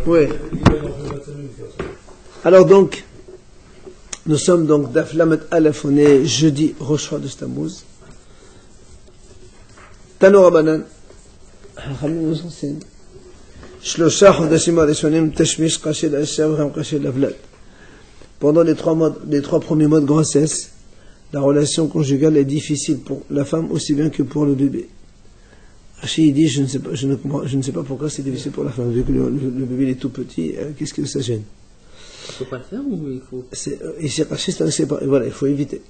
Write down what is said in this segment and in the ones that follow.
Oui. Alors donc, nous sommes donc d'Aflamet Aleph, on est jeudi Rosh Chodesh Tammuz. Tano Rabbanan, Chachamim nous enseigne. Shlosha Chodashim Arishonim Tashmish Kashel Asher V'Ham Kashel Avlad. Pendant les trois premiers mois de grossesse, la relation conjugale est difficile pour la femme aussi bien que pour le bébé. Rachid dit, je ne sais pas pourquoi c'est difficile pour la femme, vu que le bébé est tout petit, qu'est-ce que ça gêne? On ne peut pas le faire ou il faut... Ici, Rachid, voilà, il faut éviter.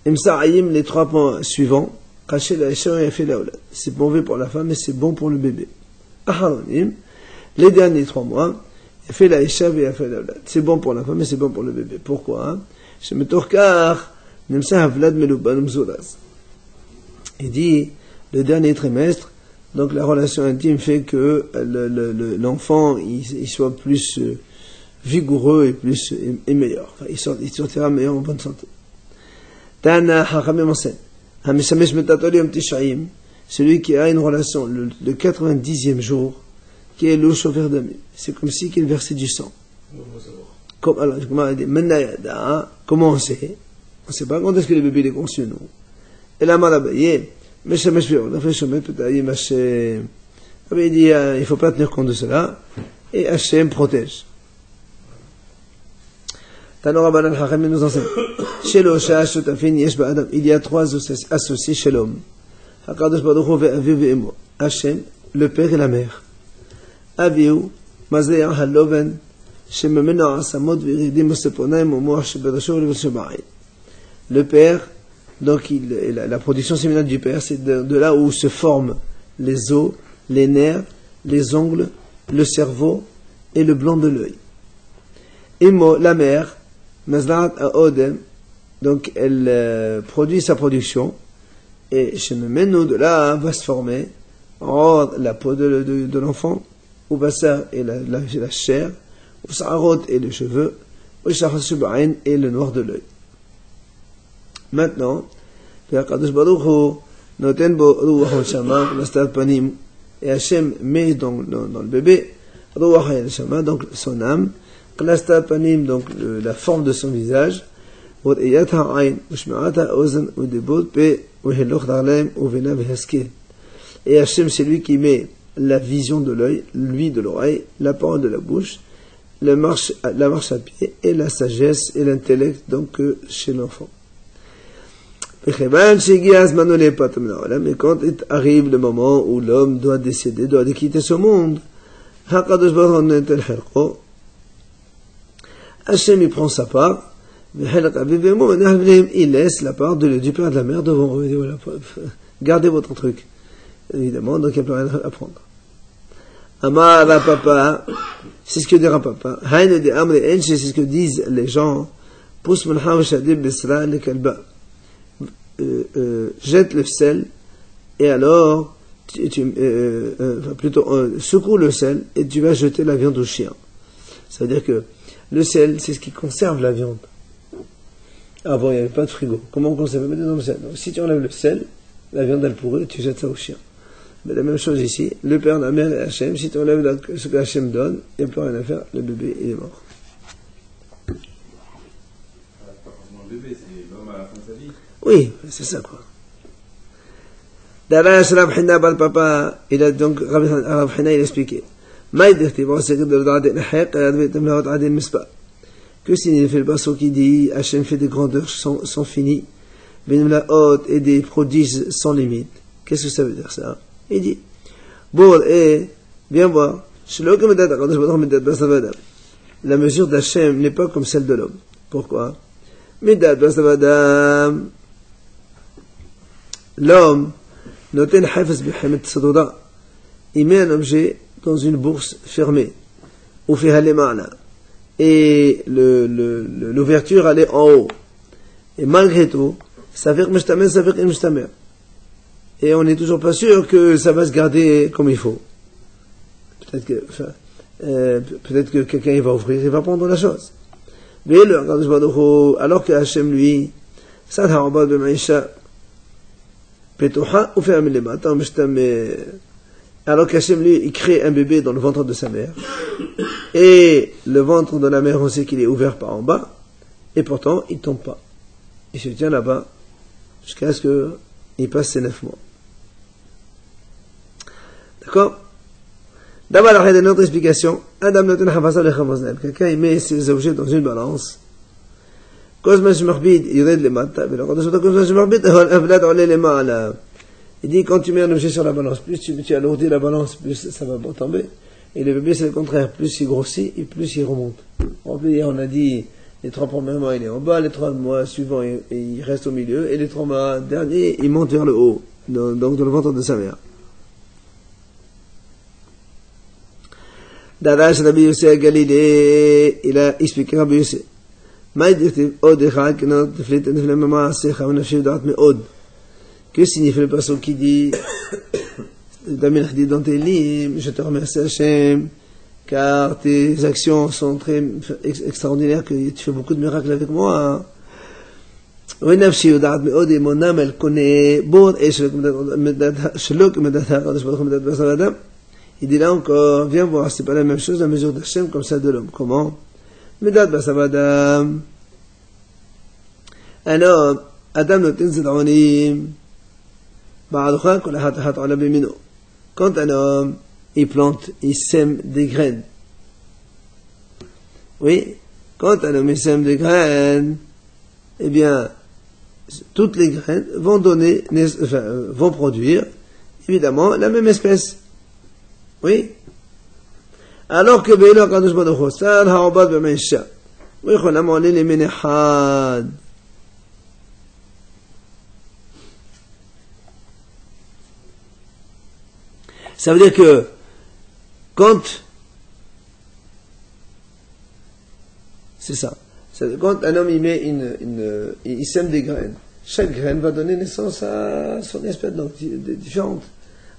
Imsa Ayim, les 3 points suivants, Kashel Aisha et Afel Aoulad. C'est mauvais pour la femme, mais c'est bon pour le bébé. Aharonim, les derniers 3 mois, Afel Aisha et Afel Aoulad. C'est bon pour la femme, mais c'est bon pour le bébé. Pourquoi? Je me torkar, Nimsa Havlad Meluban Mzolaz. Il dit, le dernier trimestre, donc la relation intime fait que l'enfant il soit plus vigoureux et meilleur. Enfin, il sortira meilleur en bonne santé. Tana Hachamim enseigne. Celui qui a une relation le 90e jour, qui est le chauffeur d'amis. C'est comme si qu'il versait du sang. Comment on sait? On ne sait pas quand est-ce que le bébé est conçu, non? Et la malabaye. Mais il dit, il ne faut pas tenir compte de cela, et Hachem protège. Tanora nous enseigne. Il y a 3 associés chez l'homme. Hachem, le père et la mère. Aviou, Mazéa Haloven, Shememena Asamot Viridim Seponaim, le père. Donc la production séminale du père, c'est de là où se forment les os, les nerfs, les ongles, le cerveau et le blanc de l'œil. Et la mère, Mazlaat Aodem, donc elle produit sa production, et Shenemenu de là va se former la peau de l'enfant, ou Bassar et la chair, ou Sa'arot et les cheveux, ou Shachasubain et le noir de l'œil. Maintenant, et Hachem met dans le bébé donc son âme, donc la forme de son visage, et Hachem c'est lui qui met la vision de l'œil, lui de l'oreille, la parole de la bouche, la marche à pied et la sagesse et l'intellect donc chez l'enfant. Mais quand arrive le moment où l'homme doit décéder, doit quitter ce monde, Hachem il prend sa part, il laisse la part du père et de la mère devant eux. Voilà, gardez votre truc. Évidemment, donc il n'y a plus rien à prendre. Amar Papa, c'est ce que dira Papa. C'est ce que disent les gens. Jette le sel et alors secoue le sel et tu vas jeter la viande au chien. Ça veut dire que le sel c'est ce qui conserve la viande. Avant il n'y avait pas de frigo. Comment on conserve? Donc, si tu enlèves le sel, la viande elle pourrit et tu jettes ça au chien. Mais la même chose ici, le père, la mère et Hachem, si tu enlèves ce que Hachem donne, il n'y a plus rien à faire, le bébé il est mort. Oui, c'est ça quoi. Darash Rav Hina Bal Papa, il a donc Rav Hina il a expliqué. Que signifie le basson qui dit Hachem fait des grandeurs sans fini, et des prodiges sans limite? Qu'est-ce que ça veut dire ça? Il dit viens voir, la mesure d'Hachem n'est pas comme celle de l'homme. Pourquoi? L'homme, il met un objet dans une bourse fermée, et l'ouverture elle est en haut. Et malgré tout, ça fait que et on n'est toujours pas sûr que ça va se garder comme il faut. Peut-être que quelqu'un il va ouvrir, il va prendre la chose. Mais alors que Hachem lui, Alors qu'Hachem, lui, il crée un bébé dans le ventre de sa mère. Et le ventre de la mère, on sait qu'il est ouvert par en bas. Et pourtant, il ne tombe pas. Il se tient là-bas jusqu'à ce qu'il passe ses 9 mois. D'accord? D'abord, il y a une autre explication. Quelqu'un, il met ses objets dans une balance. Il dit, quand tu mets un objet sur la balance, plus tu alourdis la balance, plus ça va tomber. Et le bébé, c'est le contraire. Plus il grossit, et plus il remonte. On a dit, les 3 premiers mois, il est en bas, les 3 mois suivants, il reste au milieu, et les 3 mois derniers, il monte vers le haut, donc dans le ventre de sa mère. Darash Rabbi Yosef Galilée, il a expliqué Rabbi Yosef. Que signifie le passage qui dit, Damien dit dans tes livres, je te remercie Hachem, car tes actions sont très extraordinaires, que tu fais beaucoup de miracles avec moi. Et mon âme, elle connaît, il dit là encore, viens voir, c'est pas la même chose la mesure d'Hachem comme celle de l'homme. Comment? Medat basavadam. Un homme, Adam notin zedaonim. Quand un homme, il plante, il sème des graines. Oui, quand un homme il sème des graines, eh bien, toutes les graines vont vont produire, évidemment, la même espèce. Oui. Alors que Bélo Kadosh Baruch Hu, Sar Haobad B'Meisha, oui, Cholam Olé les Menechad. Ça veut dire que quand c'est ça, quand un homme il met il sème des graines, chaque graine va donner naissance à son espèce donc différente.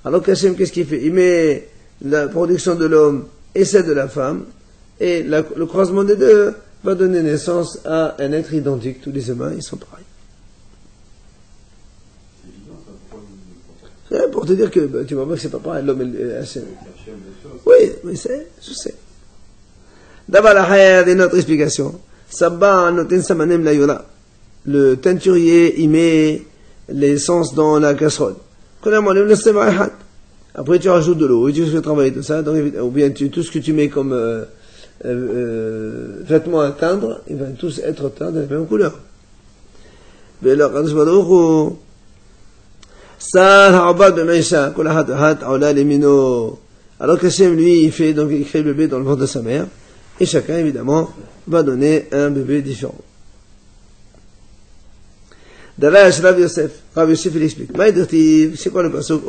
Alors qu'Hachem, qu'est-ce qu'il fait? Il met la production de l'homme et celle de la femme, et le croisement des deux va donner naissance à un être identique. Tous les humains, ils sont pareils. C'est pour te dire que tu vois pas que c'est pas pareil, l'homme et Hachem. Oui, mais je sais. D'abord, il y a une autre explication. Sabba noten samanem la yola. Le teinturier, il met l'essence dans la casserole. Après, tu rajoutes de l'eau et tu fais travailler tout ça. Donc, ou bien tout ce que tu mets comme vêtements à teindre, ils vont tous être teints de la même couleur. Mais alors, alors qu'Hachem, lui, il crée le bébé dans le ventre de sa mère, et chacun, évidemment, va donner un bébé différent. Darash Rav Yosef, il explique. C'est quoi le passage?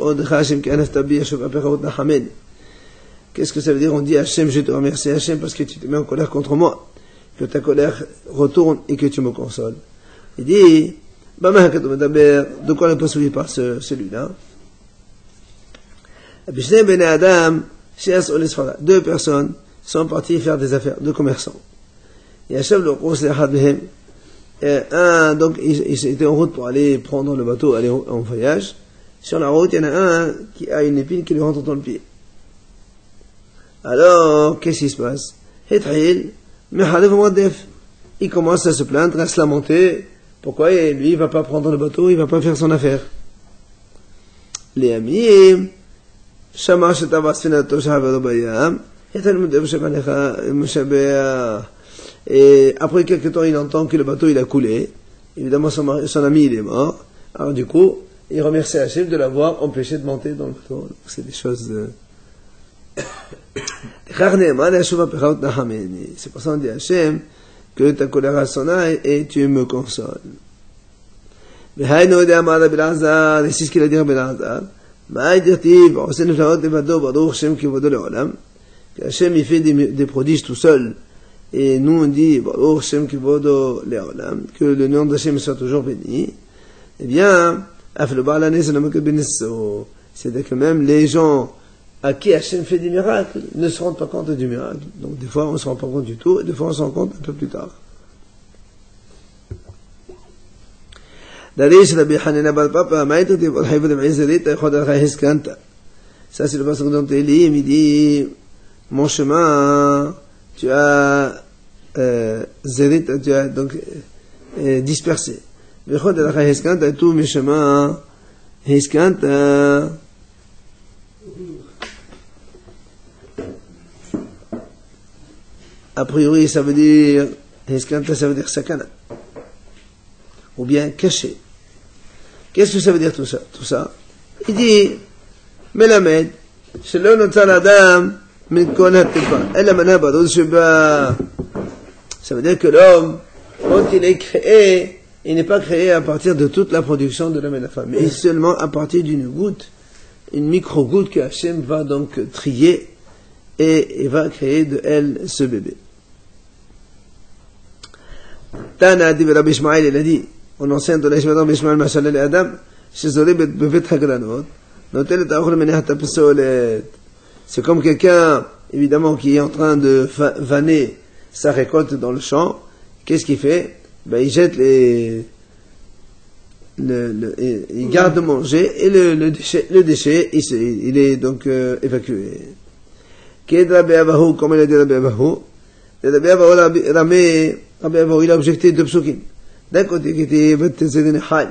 Qu'est-ce que ça veut dire? On dit Hachem, je te remercie Hachem parce que tu te mets en colère contre moi, que ta colère retourne et que tu me consoles. Il dit, de quoi le passage par celui-là? Deux personnes sont parties faire des affaires, deux commerçants. Et Hachem le conseille à donc, ils étaient en route pour aller prendre le bateau, aller en voyage. Sur la route, il y en a un qui a une épine qui lui rentre dans le pied. Alors, qu'est-ce qui se passe? Il commence à se plaindre, à se lamenter. Pourquoi? Et lui, il va pas prendre le bateau, il va pas faire son affaire. Les amis, et après quelques temps, il entend que le bateau il a coulé. Évidemment, son ami il est mort. Alors du coup, il remercie Hachem de l'avoir empêché de monter dans le bateau. Donc, c'est des choses. C'est pour ça qu'on dit à Hachem que ta colère a son âge et tu me consoles. Et c'est ce qu'il a dit à Belazar. Hachem il fait des prodiges tout seul. Et nous on dit que le nom d'Hachem soit toujours béni. Eh bien, c'est-à-dire que même les gens à qui Hachem fait des miracles ne se rendent pas compte du miracle. Donc des fois on ne se rend pas compte du tout, et des fois on se rend compte un peu plus tard. Ça, c'est le passage dans Télim, il dit, mon chemin, tu as, zérit, tu as donc, dispersé. Bechod de la Heskant, à tous mes chemins, Heskant, a priori, ça veut dire, Heskant, ça veut dire sakana. Ou bien caché. Qu'est-ce que ça veut dire tout ça? Il dit, Melamed, שלא נוצר לאדם מן כל הטבע, אלא מנה ברור שבה. Ça veut dire que l'homme, quand il est créé, il n'est pas créé à partir de toute la production de l'homme et de la femme, mais seulement à partir d'une goutte, une micro-goutte que Hachem va donc trier et va créer de elle ce bébé. Tana dit Rabbi Ishmael, il a dit, on enseigne de l'Ishmael Rabbi Ishmael Mashallah et Adam, שזורי בבית הגרנות, נוטל את האוכל מניחת הפסולת. C'est comme quelqu'un, évidemment, qui est en train de vanner sa récolte dans le champ. Qu'est-ce qu'il fait? Ben, il jette il garde de manger et le déchet, il est donc évacué. Qu'est Rabbi Abahu, comme il a dit Rabbi Abahu? Rabbi Abahu, il a objecté deux psukim. D'un côté, qui était Betzedin Chai.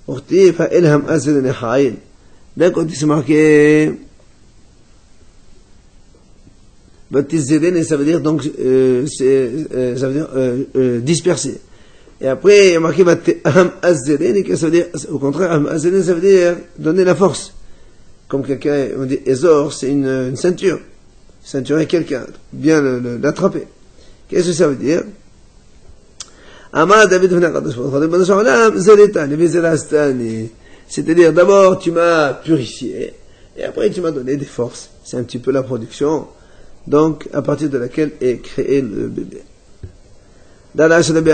Orti fa ilham azrin hayin. D'un côté, c'est marqué Betzedin, ça veut dire donc ça veut dire disperser. Et après, il y a marqué Aham azrin, ça veut dire au contraire, Aham azrin, ça veut dire donner la force. Comme quelqu'un, on dit Ezor, c'est une ceinture. Ceinturer quelqu'un, bien l'attraper. Qu'est-ce que ça veut dire? C'est-à-dire, d'abord, tu m'as purifié, et après, tu m'as donné des forces. C'est un petit peu la production, donc, à partir de laquelle est créé le bébé. Dans la Rabbi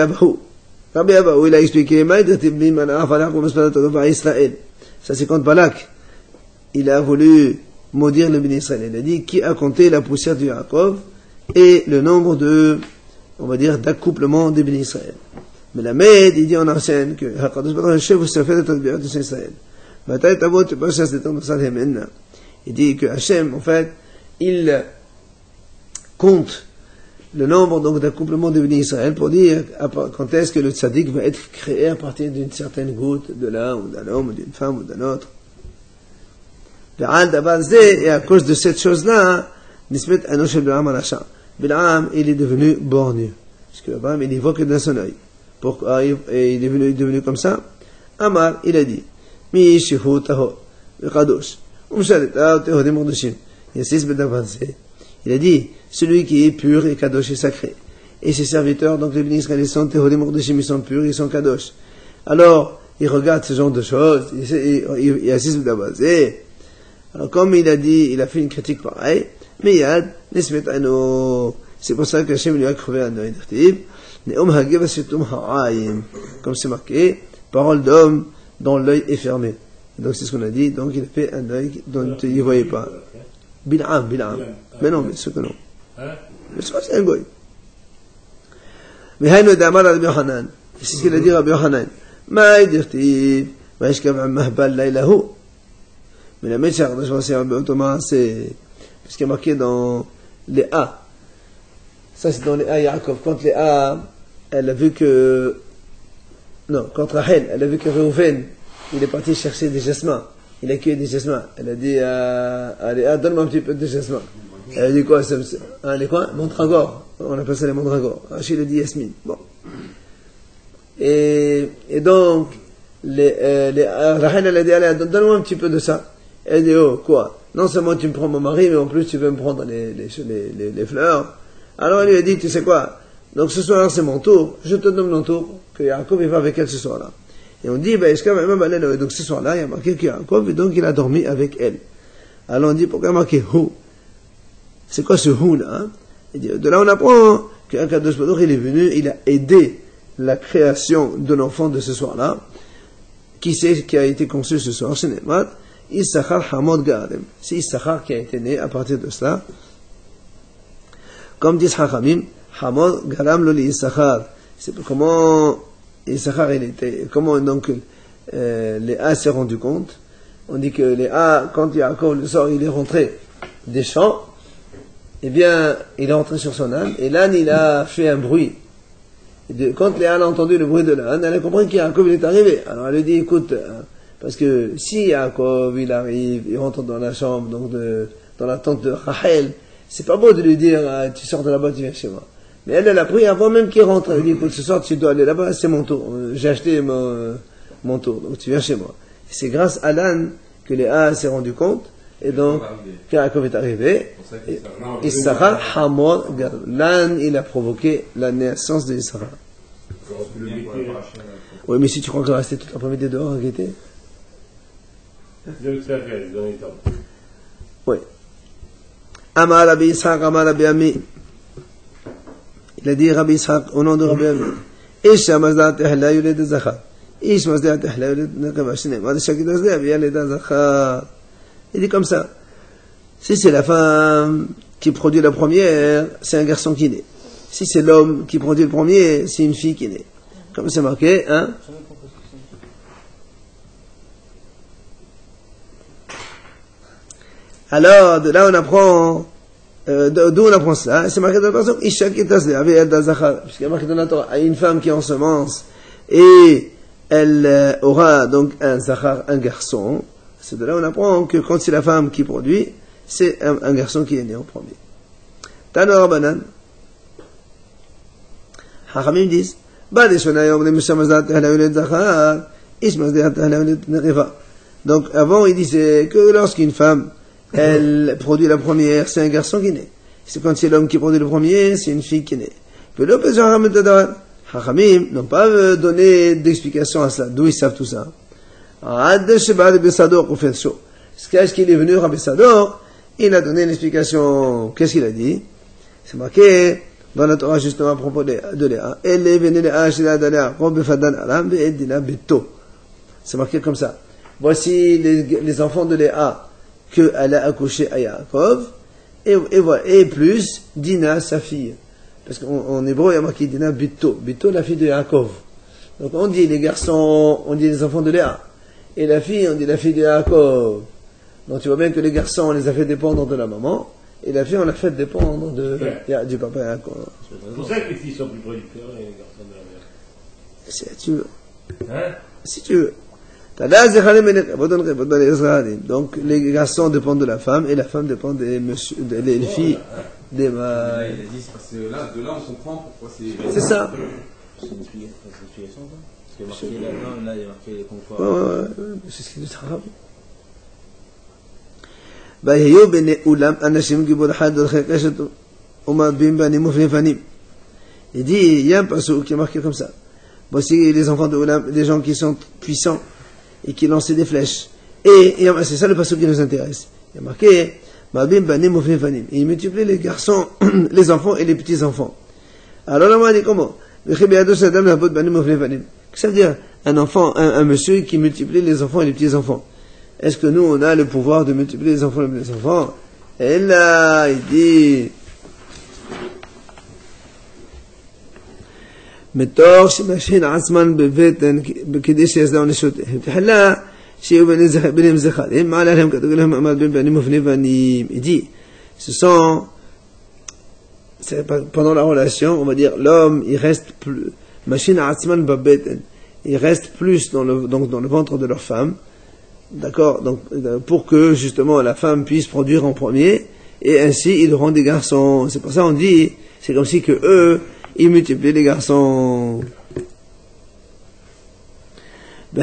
Abahu, il a expliqué, ça c'est quand Balak, il a voulu maudire le béni Israël. Il a dit, qui a compté la poussière du Yaakov et le nombre de, on va dire, d'accouplement des béni Israël. Mais la Med, il dit en enseigne que il dit que Hachem, en fait, il compte le nombre donc d'accouplement des béni Israël pour dire quand est-ce que le tzaddik va être créé à partir d'une certaine goutte de l'un ou d'un homme ou d'une femme ou d'un autre. Et à cause de cette chose-là, Bil'am, il est devenu borgne. Parce que Abraham, il n'y voit que d'un seul œil. Pourquoi il est devenu comme ça? Amar, il a dit, Mi shihu taho, kadosh, umshaleta tehodim mordoshim. Il a dit, celui qui est pur et kadosh et sacré. Et ses serviteurs, donc les bénis israéliens sont tehodim mordoshim, ils sont purs, ils sont kadosh. Alors, il regarde ce genre de choses, il assiste d'abazé. Alors, comme il a dit, il a fait une critique pareille, mais Yad, Nesmet Ano, c'est pour ça que Hachem lui a crevé un œil d'artib, comme c'est marqué, parole d'homme dont l'œil est fermé. Donc c'est ce qu'on a dit, donc il a fait un œil dont il ne voyait pas. Bil'am. Mais non, mais ce que non. Mais c'est quoi, c'est un goy. Mais Hayno Damar Rabbi Yohanan, c'est ce qu'il a dit Rabbi Yohanan. Ma d'artib, ma yishkav am mahbal laylahu. Mais la médecine, c'est ce qui est marqué dans les A. Ça, c'est dans les A, Yaakov. Quand les A, elle a vu que... Non, quand Rachel, elle a vu que Reuven, il est parti chercher des jasmins. Il a cueilli des jasmins. Elle a dit à Léa, donne-moi un petit peu de jasmin. Elle a dit quoi? Les quoi? Mandragore. On appelle ça les mandragores. Rachel a dit Yasmine. Bon. Et donc, Rachel, elle a dit, allez, donne-moi un petit peu de ça. Elle dit, oh, quoi? Non seulement tu me prends mon mari, mais en plus tu veux me prendre les fleurs. Alors elle lui a dit, tu sais quoi? Donc ce soir c'est mon tour, je te donne mon tour, que Yaakov il va avec elle ce soir-là. Et on dit, donc ce soir-là, il y a marqué que Yaakov, et donc il a dormi avec elle. Alors on dit, pourquoi il y a marqué Hu? C'est quoi ce Hu là? Hein? De là on apprend qu'Akadosh Baruch il est venu, il a aidé la création de l'enfant de ce soir-là. Qui c'est qui a été conçu ce soir? C'est Nemat. Issachar Hamod Garem. C'est Issachar qui a été né à partir de cela. Comme dit Chachamim, Hamod Garam lo li Issachar. C'est comment Issachar il était, comment donc Léa s'est rendu compte On dit que Léa, quand Yaakov le sort, il est rentré des champs, eh bien, il est rentré sur son âne, et l'âne, il a fait un bruit. Quand Léa a entendu le bruit de l'âne, elle a compris qu'Yaakov, il est arrivé. Alors, elle lui dit, écoute, parce que si Yaakov, il arrive, il rentre dans la chambre, donc dans la tente de Rachel, c'est pas beau de lui dire, tu sors de là-bas, tu viens chez moi. Mais elle a pris avant même qu'il rentre. Elle lui dit, écoute, ce soir, tu dois aller là-bas, c'est mon tour. J'ai acheté mon tour, donc tu viens chez moi. C'est grâce à l'âne que Léa s'est rendu compte, et donc, Yaakov est arrivé, et Sarah, Hamor, l'âne, il a provoqué la naissance de Sarah. Oui, mais si tu crois qu'il va rester toute l'après-midi dehors à guetter. Oui. Amar Rabbi Ishaq, Amar Rabbi Ami. Il a dit Rabbi Ishaq au nom de Rabbi Ami. Isha mazdat ihla yulid zakhar. Ish mazdat ihla yulid nakama shne. Ma shakid azda bi yalid zakhar. Il dit comme ça. Si c'est la femme qui produit la première, c'est un garçon qui naît. Si c'est l'homme qui produit le premier, c'est une fille qui naît. Comme c'est marqué, hein? Alors, de là on apprend, d'où on apprend ça? C'est marqué dans la personne, Ishak et Tasle, avec El Dazachar. Puisqu'il y a marqué dans la Torah, une femme qui ensemence, et elle aura donc un Zachar, un garçon. C'est de là on apprend que quand c'est la femme qui produit, c'est un garçon qui est né en premier. Tano Rabbanan. Hachamim disent, donc avant il disait que lorsqu'une femme elle produit la première, c'est un garçon qui naît. C'est quand c'est l'homme qui produit le premier, c'est une fille qui naît. Hachamim n'ont pas donné d'explication à cela. D'où ils savent tout ça? Est-ce qu'il est venu Rabbi Sador, il a donné une Qu'est-ce qu'il a dit? C'est marqué dans la Torah justement à propos de Léa. C'est marqué comme ça. Voici les enfants de Léa qu'elle a accouché à Yaakov, et plus Dina, sa fille. Parce qu'en hébreu, il y a marqué Dina Bitto. Bitto, la fille de Yaakov. Donc on dit les garçons, on dit les enfants de Léa. Et la fille, on dit la fille de Yaakov. Donc tu vois bien que les garçons, on les a fait dépendre de la maman, et la fille, on l'a fait dépendre du papa Yaakov. C'est pour ça que les filles sont plus producteurs et les garçons de la mère. Si tu veux. Hein? Si tu veux. Donc les garçons dépendent de la femme, et la femme dépend des filles, des mâles. Il a dit, parce que de là on comprend pourquoi c'est... C'est ça. C'est une explication, ça? Parce qu'il y a marqué là, il y a marqué les concours. Ouais, c'est ce qu'il dit arabe. ויהיו בני אולם אנשים גיבור אחד דרכי קשת ומרבים בנים ופנפנים. Il dit, il y a un passage qui est marqué comme ça. Voici les enfants de Oulam, des gens qui sont puissants et qui lancent des flèches. Et c'est ça le passage qui nous intéresse. Il y a marqué marbim banim ufnefanim. Et il multiplie les garçons, les enfants et les petits-enfants. Alors là, on dit comment? Qu'est-ce que ça veut dire? Un enfant, un monsieur qui multiplie les enfants et les petits-enfants. Est-ce que nous, on a le pouvoir de multiplier les enfants et les petits-enfants? Et là, il dit, מתוך שמשהין עצמן בבטן כדי שיסדעו נשותיהם. תחילה שיהיו בנים זכרים, מעלה להם כתוב להם מעמד בין בנים ובנים. Il dit, pendant la relation, on va dire, l'homme, il reste plus, machine עצמן בבטן, il reste plus dans le ventre de leur femme, d'accord, donc pour que justement la femme puisse produire en premier, et ainsi ils auront des garçons. C'est pour ça on dit, c'est comme si que eux, ils multiplient les garçons. Et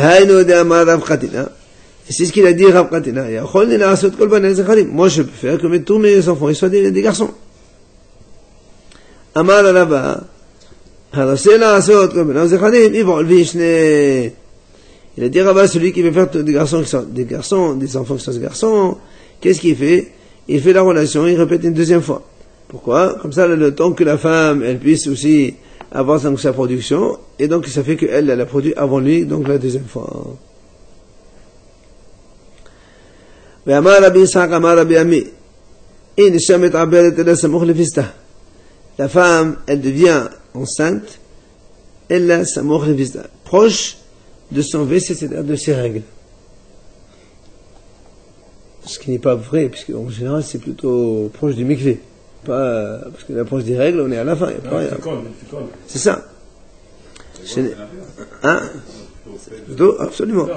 c'est ce qu'il a dit Rav Katina. Moi je peux faire que tous mes enfants ils soient des garçons. Amar Alaba, il a dit Rabat, celui qui veut faire des garçons qui sont des garçons, des enfants qui sont des garçons, qu'est-ce qu'il fait? Il fait la relation, il répète une deuxième fois. Pourquoi? Comme ça, le temps que la femme, elle puisse aussi avoir sa production, et donc ça fait qu'elle, elle a produit avant lui, donc la deuxième fois. La femme, elle devient enceinte, elle a proche de son WC, c'est-à-dire de ses règles. Ce qui n'est pas vrai, puisque en général c'est plutôt proche du mikvé. Pas, parce que l'approche des règles, on est à la fin. Il y a pas rien. C'est ça. Hein? Absolument.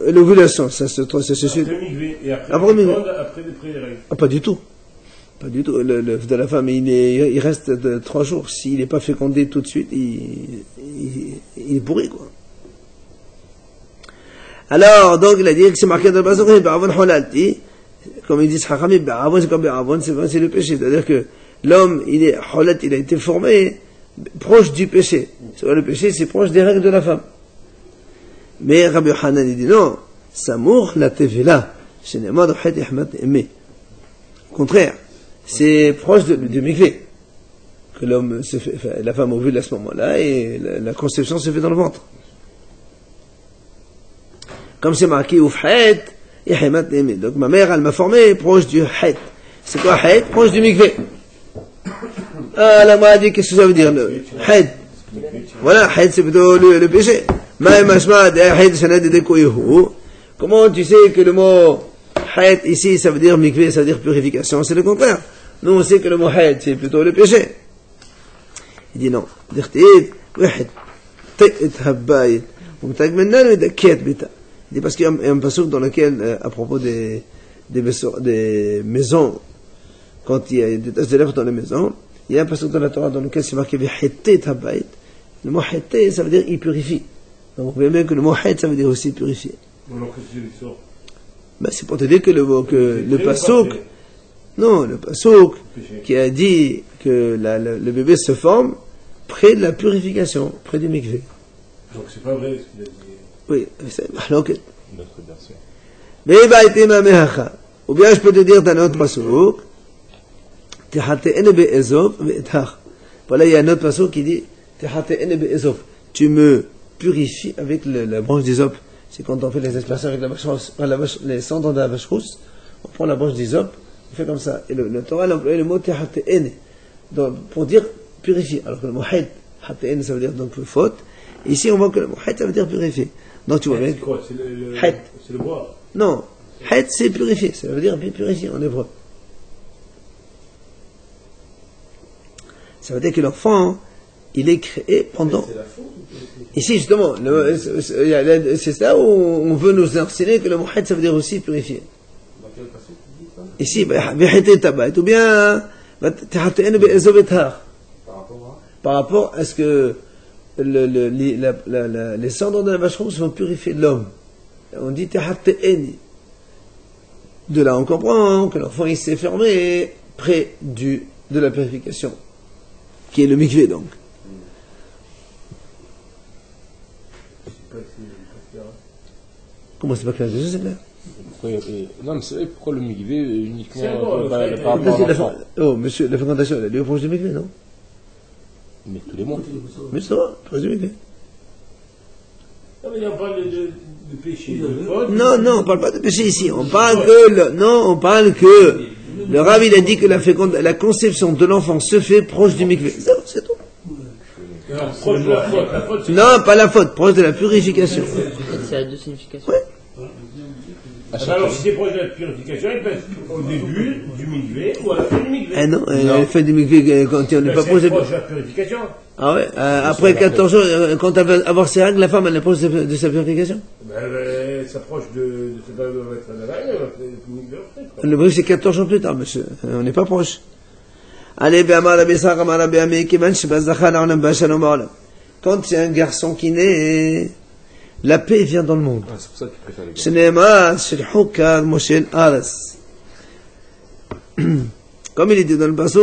L'ovulation, ça se suit. Après le règles. Ah, pas du tout. Pas du tout. Le de la femme, il reste 3 jours. S'il n'est pas fécondé tout de suite, il est pourri, quoi. Alors, donc, il a dit que c'est marqué dans le bassin, comme ils disent, c'est comme c'est le péché. C'est-à-dire que l'homme, il a été formé proche du péché. Le péché, c'est proche des règles de la femme. Mais Rabbi Hanan, il dit non, Samour la tevela, au contraire, c'est proche du mikvé, que l'homme se fait, enfin, la femme ovule à ce moment-là, et la conception se fait dans le ventre. Comme c'est marqué Oufhet, et Hemat Neme. Donc ma mère, elle m'a formé proche du Het. C'est quoi Het? Proche du mikvé. Ah, la m'a dit, qu'est-ce que ça veut dire, le Het? Voilà, Het, c'est plutôt le péché. Comment tu sais que le mot Het ici, ça veut dire mikvé, ça veut dire purification? C'est le contraire. Nous, on sait que le mot Het, c'est plutôt le péché. Il dit non. Il dit parce qu'il y a un passage dans lequel, à propos des maisons, quand il y a des tasses de lèvres dans les maisons, il y a un passage dans la Torah dans lequel c'est marqué le mot hété, ça veut dire il purifie. Donc vous voyez bien que le mot hét, ça veut dire aussi purifier. Ben, c'est pour te dire que le pasouk, non, le pasouk qui a dit que le bébé se forme près de la purification, près du mikvé. Donc c'est pas vrai ce qu'il a dit. Oui, c'est mahloket. Notre version. Ou bien je peux te dire dans notre pasouk, voilà, il y a un autre pasouk qui dit tu me purifies avec la branche d'hysope. C'est quand on fait les aspersions avec les cendres de la vache rousse, on prend la branche d'hysope, on fait comme ça. Et le Torah a employé le mot pour dire purifier. Alors que le mot het, ça veut dire donc faute. Et ici on voit que le mot het, ça veut dire purifier. Donc tu vois bien. C'est le bois. Non, het c'est purifier, ça veut dire purifier en hébreu. Ça veut dire que l'enfant, il est créé pendant. Ici, justement, c'est ça où on veut nous enseigner que le mouhed, ça veut dire aussi purifier. Ici, ou bien, par rapport à ce que les cendres de la vache rousse vont purifier l'homme. On dit de là, on comprend que l'enfant, il s'est fermé près de la purification, qui est le mikvé, donc. Comment c'est pas clair? C'est clair. Non, mais c'est vrai, pourquoi le mikvé uniquement par rapport à l'enfant? Oh, monsieur, la fécondation, elle est au proche du mikvé, non? Mais tous les mois. Mais ça va, proche du mikvé. Non, mais on parle de péché. Non, on parle pas de péché ici. On parle que le Rav, il a dit que la conception de l'enfant se fait proche du mikvé. C'est tout. Alors, proche de la faute. Non, pas la faute, proche de la purification. C'est à deux significations. Ouais. Alors, si c'est proche de la purification, il peut être au début du mikvé ou à la fin du mikvé. Ah non, la fin du mikvé, quand on n'est pas proche de la purification. Ah ouais, après 14 jours, quand elle va avoir ses règles, la femme, elle est proche de sa purification. Elle s'approche de cette période où elle va être la mikvé. Le bruit, c'est 14 jours plus tard, monsieur. On n'est pas proche. Allez, quand c'est un garçon qui naît, la paix vient dans le monde. Ah, c'est pour ça que tu préfères les gars. Comme il est dit dans le passage,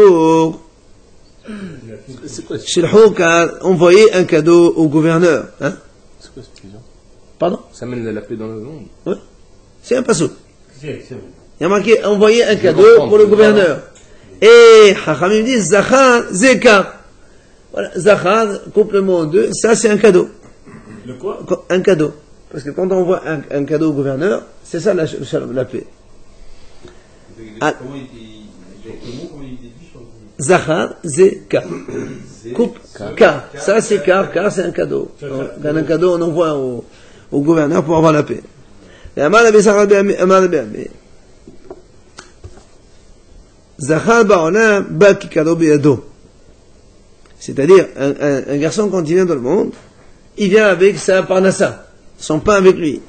envoyer un cadeau au gouverneur. Hein? C'est quoi cette vision? Pardon? Ça mène la paix dans le monde. Oui. C'est un passage. C'est Il y a marqué envoyer un cadeau pour le gouverneur. Et Chachamim dit Zachar, Zeka. Voilà, Zachar, complément 2, ça c'est un cadeau. Le quoi? Un cadeau. Parce que quand on envoie un cadeau au gouverneur, c'est ça la paix. Comment il dit, comment il dit, Zachar, Zeka. Coupe, car. Ça, c'est car c'est un cadeau. Dans un cadeau, on envoie au gouverneur pour avoir la paix. Et Amar Rabbi Zachar Ba'olam, Baki Kado Beyado. C'est-à-dire, un garçon, quand il vient dans le monde, il vient avec sa parnassa, son pain avec lui.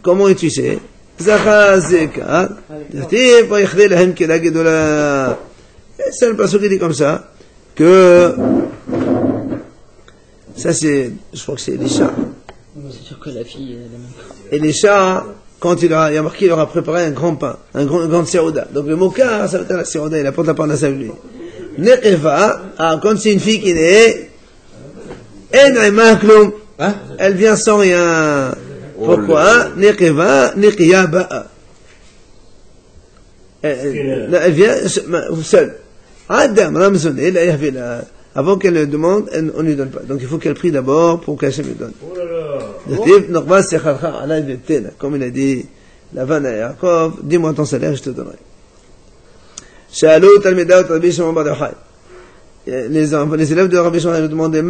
Comment tu sais? Zachar Zeka. C'est le passage qui dit comme ça, que ça c'est, je crois que c'est Elisha. C'est sûr que la fille, Elisha, quand il a marqué, il aura préparé un grand pain, un grand sérouda. Donc le mot car, ça veut dire la sérouda, il apporte la parnassa avec lui. Ne'eva, quand c'est une fille qui naît, elle vient sans rien. Pourquoi? Ne'eva, Ne'kiya ba'a. Elle vient seule. Adam, Ramzoné, la Yahvela. Avant qu'elle le demande, on ne lui donne pas. Donc il faut qu'elle prie d'abord pour qu'Hachem lui donne. Oh là là. Normal, c'est Khalcha, Allah Ibn. Comme il a dit, Lavan à Yaakov, dis-moi ton salaire, je te donnerai. Shalou, Talmida, Rabbi Shimon Bar Yochai. Les élèves de Rabbi Shimon lui demandaient,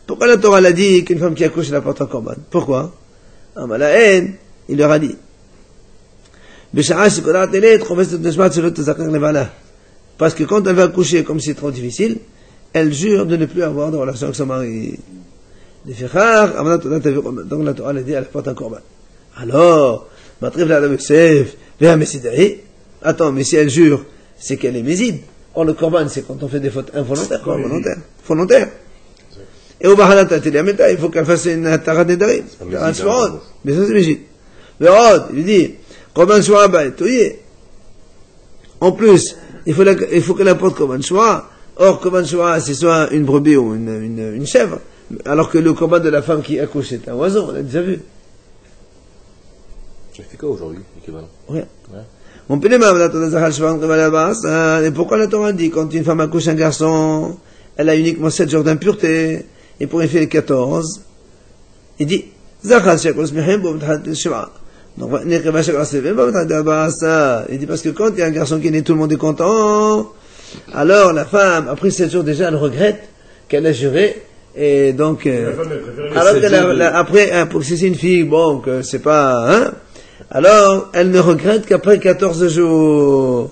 pourquoi la Torah l'a dit qu'une femme qui accouche, elle apporte un korban? Pourquoi? Amalaen, il leur a dit. Parce que quand elle va accoucher, comme c'est trop difficile, elle jure de ne plus avoir de relation avec son mari. Donc la Torah l'a dit, elle apporte un korban. Alors, attends, mais si elle jure, c'est qu'elle est méside. Or, le korban, c'est quand on fait des fautes involontaires, quoi, volontaires. Et au Bahalat, il faut qu'elle fasse une Tarat Nedarim. Mais ça, c'est méside. Mais il dit, Korban Shua Ba'etouye. En plus, il faut qu'elle apporte Korban Shua. Or, Korban Shua, c'est soit une brebis ou une chèvre. Alors que le Korban de la femme qui accouche, c'est un oiseau, on l'a déjà vu. Ça fait quoi aujourd'hui, l'équivalent? Ouais. On peut les et pourquoi la Torah dit, quand une femme accouche un garçon, elle a uniquement 7 jours d'impureté, et pour y faire les 14, il dit, Zachal Shekos Mihim, donc, il dit parce que quand il y a un garçon qui est né, tout le monde est content. Alors la femme, après 7 jours déjà, elle regrette qu'elle a juré. Et donc, alors après, pour que c'est une fille, bon, que c'est pas, hein. Alors, elle ne regrette qu'après 14 jours.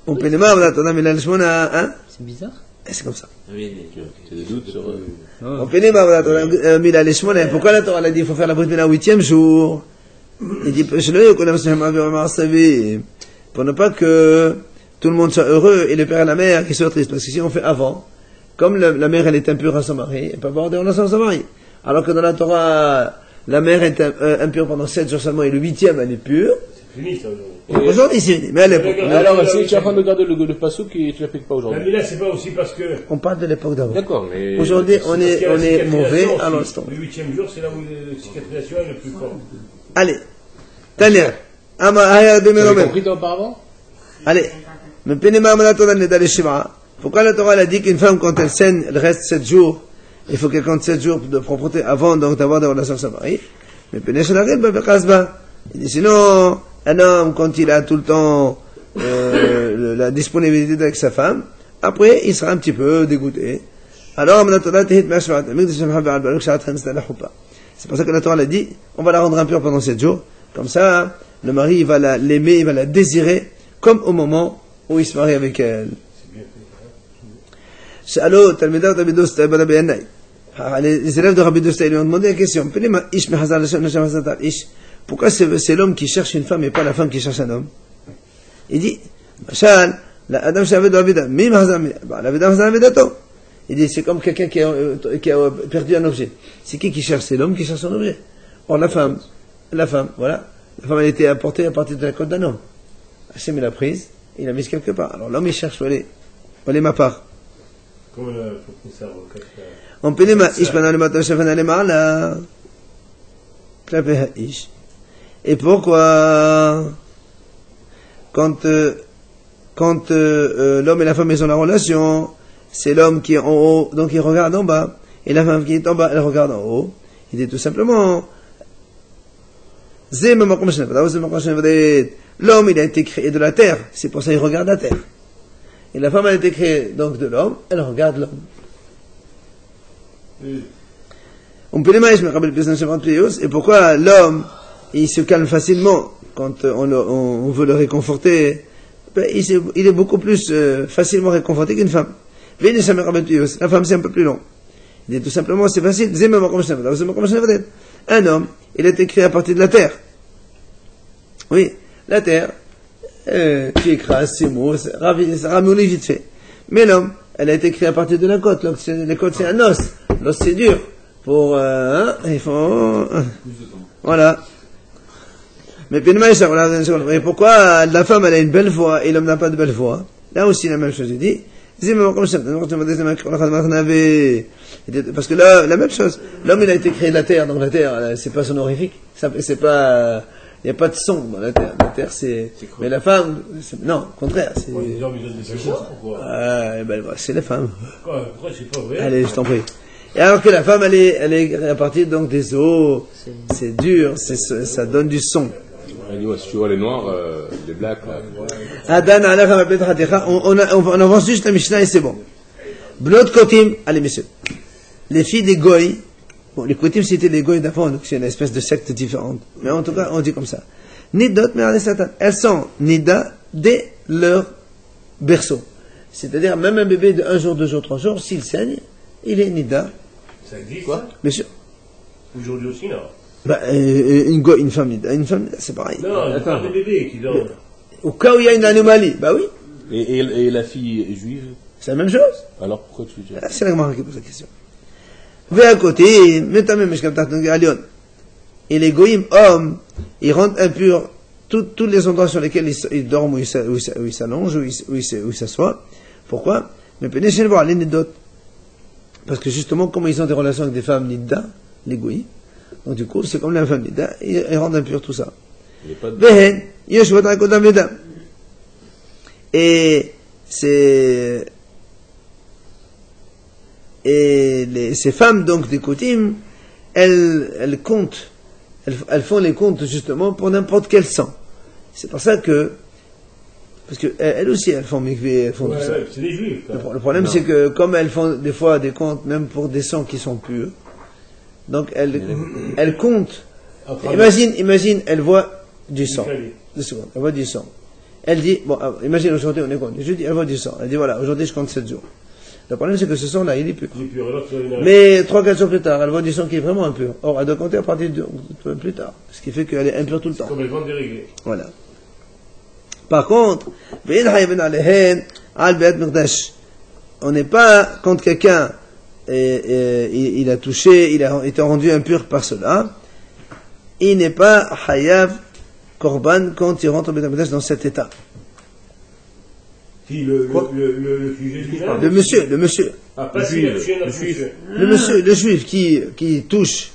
On peut les marre, hein. C'est bizarre. C'est comme ça. C'est des doutes sur... On peut les marre, pourquoi la Torah a dit qu'il faut faire la brit milah au 8e jour? Il dit, pour ne pas que tout le monde soit heureux et le père et la mère qui soient tristes. Parce que si on fait avant, comme la mère elle est impure à son mari, elle peut avoir des relations à son mari. Alors que dans la Torah, la mère est impure pendant 7 jours seulement et le 8e elle est pure. C'est fini ça aujourd'hui. Aujourd'hui c'est fini, mais à l'époque. Alors, si tu es en train de garder le pasouk, tu ne l'appliques pas La aujourd'hui. Mila, c'est pas aussi parce que. On parle de l'époque d'avant. D'accord, mais... Aujourd'hui on parce qu'il y a la est mauvais cicatrisation à aussi. l'instant. Le 8e jour, c'est là où la cicatrisation est le plus fort. Allez, Tania, Ama Tu avais compris toi auparavant? Allez, pourquoi la Torah a dit qu'une femme, quand elle saigne, elle reste 7 jours, il faut qu'elle compte 7 jours de propreté avant donc d'avoir des relations avec son mari. Mais il dit sinon, un homme, quand il a tout le temps la disponibilité avec sa femme, après, il sera un petit peu dégoûté. Alors, c'est pour ça que la Torah a dit, on va la rendre impure pendant 7 jours. Comme ça, le mari, il va l'aimer, il va la désirer, comme au moment où il se marie avec elle. Les élèves de Rabbi Dosta lui ont demandé la question. Pourquoi c'est l'homme qui cherche une femme et pas la femme qui cherche un homme? Il dit, il dit, c'est comme quelqu'un qui a perdu un objet. C'est qui cherche? C'est l'homme qui cherche son objet. Or la femme, voilà. La femme, elle était apportée à partir de la côte d'un homme. Hachem, il l'a prise, il l'a mise quelque part. Alors l'homme, il cherche, où elle est ma part. Comme le professeur. On peut les ish pendant le matin, chef aller là. Clapé ish. Et pourquoi, quand l'homme et la femme ils ont la relation, c'est l'homme qui est en haut, donc il regarde en bas, et la femme qui est en bas, elle regarde en haut. Il dit tout simplement, L'homme, il a été créé de la terre, c'est pour ça qu'il regarde la terre. Et la femme, elle a été créée donc de l'homme, elle regarde l'homme. On peut les maïs, mais rappelle et pourquoi l'homme, il se calme facilement quand on veut le réconforter, ben, il est beaucoup plus facilement réconforté qu'une femme. La femme, c'est un peu plus long. Il dit tout simplement, c'est facile. Un homme, il a été créé à partir de la terre. Oui, la terre, tu écrases ses mots, ça ramollit vite fait. Mais l'homme, elle a été créée à partir de la côte. La côte, c'est un os. L'os, c'est dur. Il faut... Voilà. Mais pourquoi la femme, elle a une belle voix et l'homme n'a pas de belle voix? Là aussi, la même chose, il dit. Parce que là, la même chose. L'homme, il a été créé de la terre, donc la terre, c'est pas sonorifique. C'est pas, il n'y a pas de son dans la terre. La terre, c'est, mais la femme, non, au contraire, c'est, Les hommes, ils donnent des belles voix, pourquoi? c'est la femme. Pourquoi c'est pas vrai? Allez, je t'en prie. Et alors que la femme, elle est à partir donc des os, c'est dur, ça donne du son. Si tu vois les noirs, les blacks, là. On avance juste la Mishnah et c'est bon. Blot Kotim, allez messieurs. Les filles des Goy, bon, les Kotim c'était les Goy d'avant, donc c'est une espèce de secte différente. Mais en tout cas, on dit comme ça. Nidot, mais Satan. Elles sont Nida dès leur berceau. C'est-à-dire, même un bébé de 1 jour, 2 jours, 3 jours, s'il saigne, il est Nida. Ça existe, quoi? Bien sûr. Aujourd'hui aussi, non? Une femme Nida, c'est pareil. Non, il parle des bébés qui dorment. Au cas où il y a une anomalie, bah oui. Et la fille juive? C'est la même chose. Alors pourquoi tu dis? C'est la Gemara qui pose la question. Vers à côté, et les goïms hommes, ils rendent impurs tous les endroits sur lesquels ils dorment, où ils s'allongent, où ils s'assoient. Pourquoi? Mais pénéchez voir l'anecdote. Parce que justement, comme ils ont des relations avec des femmes nidda, les goïms, donc du coup, c'est comme les femmes nidda, ils rendent impurs tout ça. Et ces femmes donc des Koutim, elles comptent, elles font les comptes justement pour n'importe quel sang. C'est pour ça que, parce que elles aussi elles font mikvé, elles font tout ça. C'est des juifs. Le problème c'est que comme elles font des fois des comptes même pour des sangs qui sont purs, donc elles comptent. Imagine, elle voit du sang. 2 secondes, elle voit du sang. Elle dit, bon, imagine aujourd'hui on est compte. Je dis, elle voit du sang. Elle dit voilà, aujourd'hui je compte 7 jours. Le problème c'est que ce sang là il est pur. Mais 3-4 jours plus tard, elle voit du sang qui est vraiment impur. Or, elle doit compter à partir de plus tard. Ce qui fait qu'elle est impure tout le temps. Comme elles vendent des réglés. Voilà. Par contre, on n'est pas contre quelqu'un, il a touché, il a été rendu impur par cela. Il n'est pas hayav korban quand il rentre au Beth Amikdash dans cet état. Qui, le sujet final? Le monsieur. Ah, pas le juif. Le juif qui touche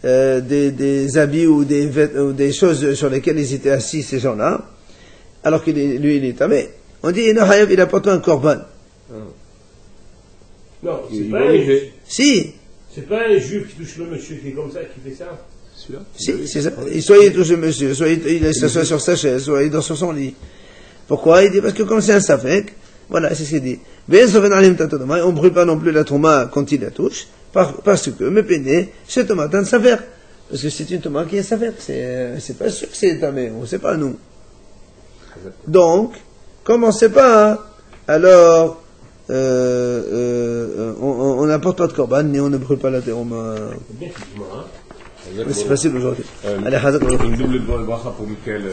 des habits ou des choses sur lesquelles ils étaient assis, ces gens-là, alors qu'il est tamé. On dit, il apporte un korban. Non, c'est pas un juif. Si. C'est pas un juif qui touche le monsieur qui est comme ça, qui fait ça. Celui-là? Si, c'est ça. Soit il touche le monsieur, soit il s'assoit sur sa chaise, soit il dort sur son lit. Pourquoi? Il dit parce que comme c'est un safek, voilà, c'est ce qu'il dit. On ne brûle pas non plus la trauma quand il la touche, parce que, me péné, c'est tomate un safer. Parce que c'est une tomate qui est safer. C'est pas sûr que c'est tamé, on ne sait pas nous. Donc, comme on ne sait pas, alors, on n'apporte pas de korban, ni on ne brûle pas la trauma. C'est facile aujourd'hui. Une double bracha pour Michael.